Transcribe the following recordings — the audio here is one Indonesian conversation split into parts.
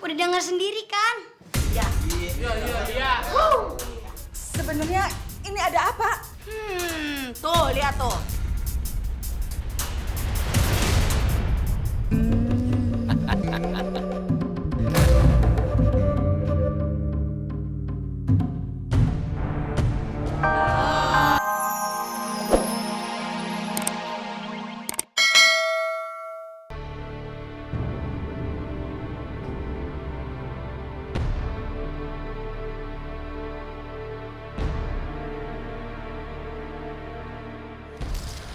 Udah dengar sendiri kan? Iya. Iya. Sebenarnya ini ada apa? Tuh, lihat tuh.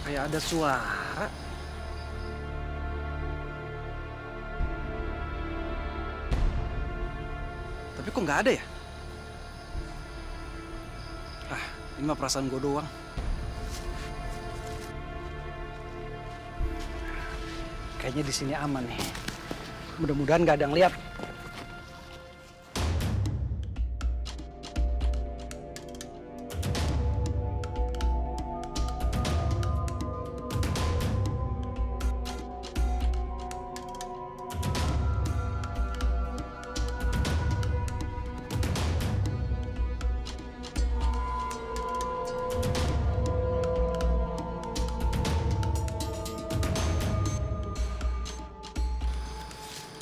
Kayak ada suara. Tapi kok nggak ada ya? Ah, ini mah perasaan gue doang. Kayaknya di sini aman nih. Mudah-mudahan nggak ada yang lihat.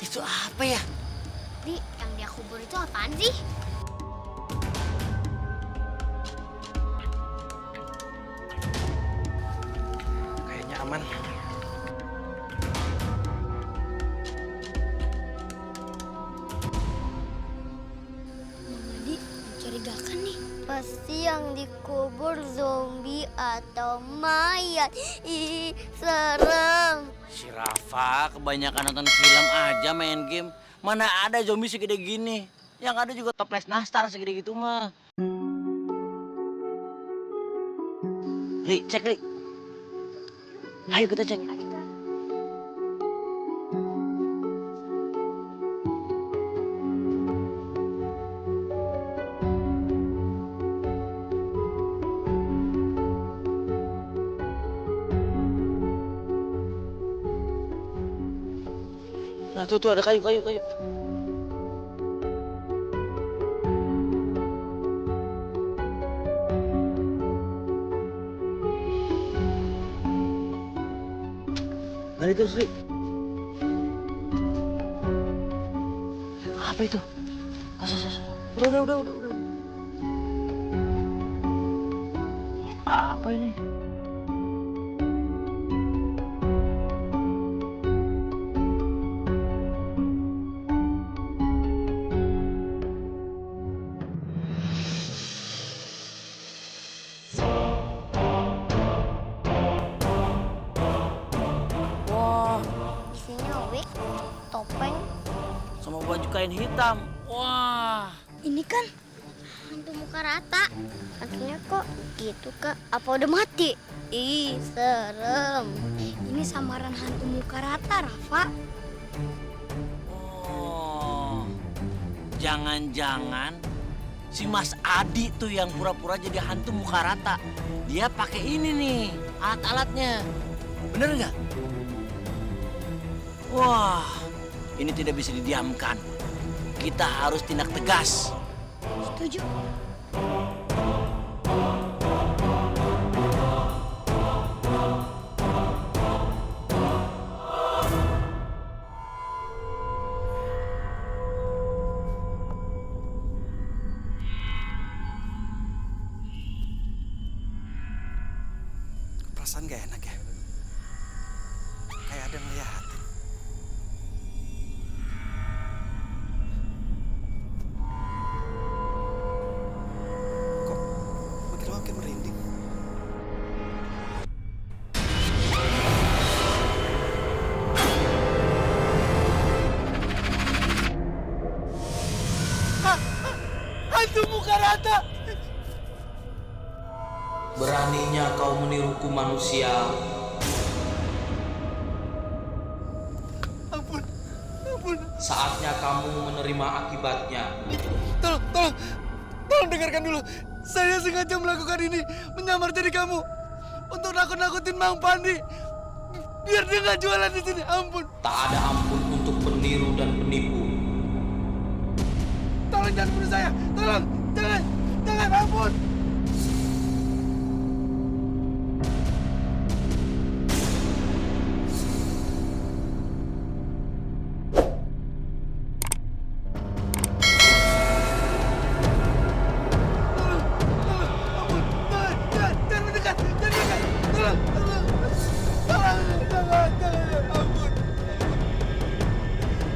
Itu apa ya? Di, yang dia kubur itu apaan sih? Kayaknya aman. Di, mencurigakan nih. Pasti yang dikubur zombie atau mayat. Ih, serem. Si Rafa kebanyakan nonton film aja main game. Mana ada zombie segede gini. Yang ada juga toples nastar segede gitu mah. Ri, cek Ri. Ayo kita cek. Nah tuh ada kayu. Nah itu Sri. Apa itu? Udah. Apa ini? Wah, Isinya wig, topeng. sama baju kain hitam. Wah. Ini kan hantu muka rata. Hantunya kok gitu, Kak? Apa udah mati? Ih, serem. Ini samaran hantu muka rata, Rafa. Oh, jangan-jangan si Mas Adi tuh yang pura-pura jadi hantu muka rata. Dia pakai ini nih, alat-alatnya. Bener nggak? Wah, ini tidak bisa didiamkan. Kita harus tindak tegas. Setuju. Perasaan gak enak ya? Kayak ada yang ngeliatin. Kok makin merinding? Hantu muka rata. Beraninya kau meniruku manusia. Ampun. Saatnya kamu menerima akibatnya. Tolong dengarkan dulu. Saya sengaja melakukan ini, menyamar jadi kamu untuk nakut-nakutin Mang Pandi. Biar dia nggak jualan di sini. Ampun. Tak ada ampun untuk peniru dan penipu. tolong jangan bunuh saya. Tolong, jangan, ampun. Jangan mendekat. Tolong, jangan, ampun.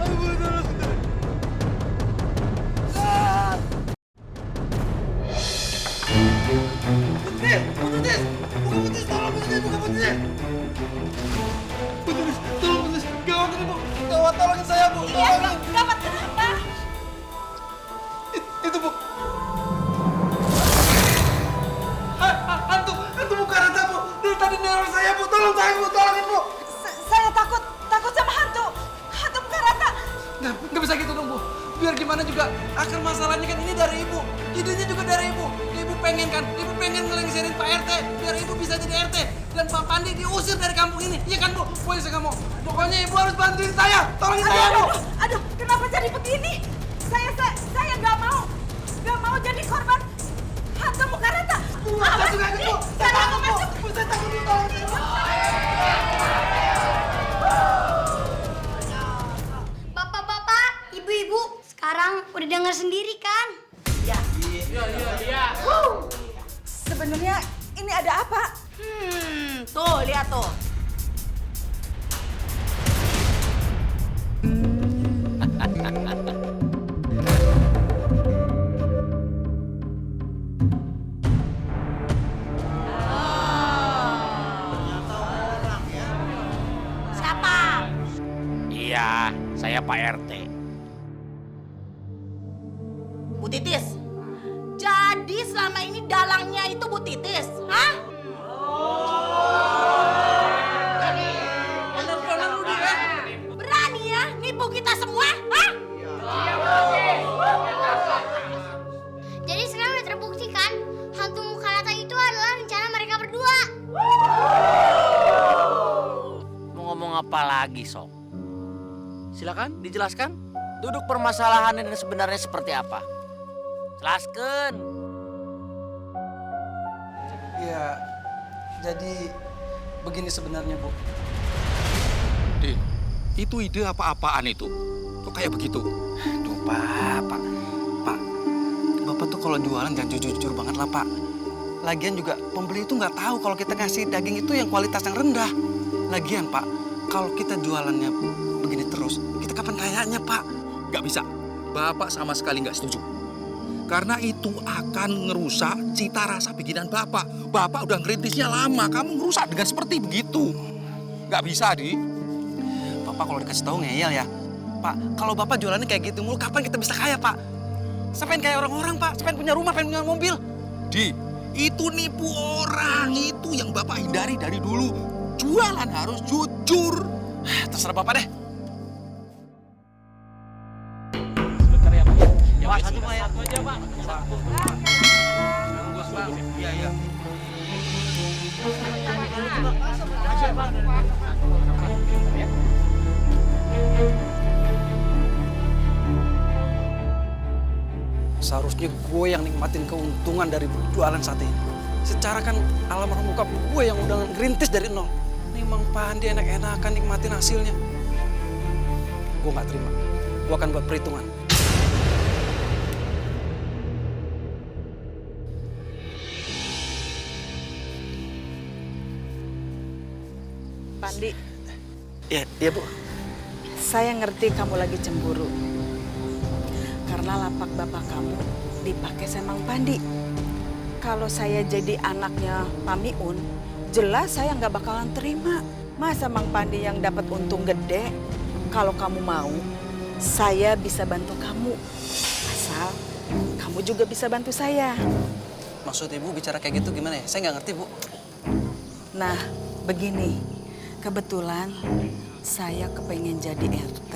Ampun, tolong. Putris, tolong Putris, gawat ini Bu, gawat, tolongin saya Bu, tolongin. Gawat kenapa? Itu Bu. Hantu muka rata Bu, dari tadi neror saya Bu, tolong saya Bu, tolongin Bu. Saya takut sama hantu karata. Nggak bisa gitu dong Bu, biar gimana juga akar masalahnya kan ini dari Ibu, idenya juga dari Ibu. Ibu pengen ngelengserin Pak RT, biar Ibu bisa jadi RT. Dan Pak Pandi diusir dari kampung ini, iya kan Bu? Pokoknya saya nggak mau. Pokoknya Ibu harus bantuin saya, tolongin saya Bu. Aduh, kenapa jadi begini? Saya nggak mau jadi korban hantu muka rata. Saya juga ikut Bu, saya takut Bu, saya takut Bu, tolongin Bu. Bapak-bapak, ibu-ibu, sekarang udah dengar sendiri kan? Iya. Sebenarnya ini ada apa? Tuh, lihat tuh. Siapa? Iya, saya Pak RT. Bu Titis. Jadi selama ini dalangnya itu Bu Titis, hah? Berani ya nipu kita semua, hah? Jadi sekarang udah terbukti kan, hantu muka rata itu adalah rencana mereka berdua. Mau ngomong apa lagi, Sob? Silakan dijelaskan. Duduk permasalahannya dan sebenarnya seperti apa? Jelaskan. Ya, jadi begini sebenarnya Bu. Din, itu ide apa-apaan itu? Kok kayak begitu? Aduh Pak. Bapak tuh kalau jualan jangan jujur-jujur banget lah Pak. Lagian juga pembeli itu nggak tahu kalau kita ngasih daging itu yang kualitas yang rendah. Lagian Pak, kalau kita jualannya begini terus, kita kapan kayanya Pak? Gak bisa. Bapak sama sekali nggak setuju. Karena itu akan ngerusak cita rasa bikinan Bapak. Bapak udah ngerintisnya lama, kamu ngerusak dengan seperti begitu. Gak bisa, Di. Bapak kalau dikasih tahu ngeyel ya. Pak, kalau Bapak jualannya kayak gitu mulu, kapan kita bisa kaya Pak? Saya pengen kayak orang-orang Pak, saya pengen punya rumah, pengen punya mobil. Di, itu nipu orang. Itu yang Bapak hindari dari dulu. Jualan harus jujur. Terserah Bapak deh. Pak, satu aja, Pak. Iya. Seharusnya gue yang nikmatin keuntungan dari berjualan sate ini. Secara kan almarhum bokap gue yang udah ngerintis dari nol. Ini Mang Pandi enak-enakan nikmatin hasilnya. Gue nggak terima. Gue akan buat perhitungan. Pandi, Iya Bu. saya ngerti kamu lagi cemburu. Karena lapak bapak kamu dipakai sama Mang Pandi. Kalau saya jadi anaknya Pak Miun, jelas saya nggak bakalan terima. Masa Mang Pandi yang dapat untung gede? Kalau kamu mau, saya bisa bantu kamu. Asal kamu juga bisa bantu saya. Maksud Ibu bicara kayak gitu gimana ya? Saya nggak ngerti Bu. Nah, begini. Kebetulan saya kepengen jadi RT.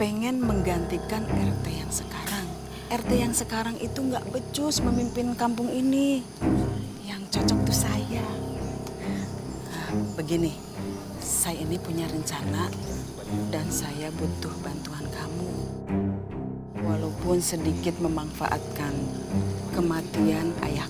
Pengen menggantikan RT yang sekarang. RT yang sekarang itu nggak becus memimpin kampung ini. Yang cocok tuh saya. Nah, begini, saya ini punya rencana dan saya butuh bantuan kamu. walaupun sedikit memanfaatkan kematian ayah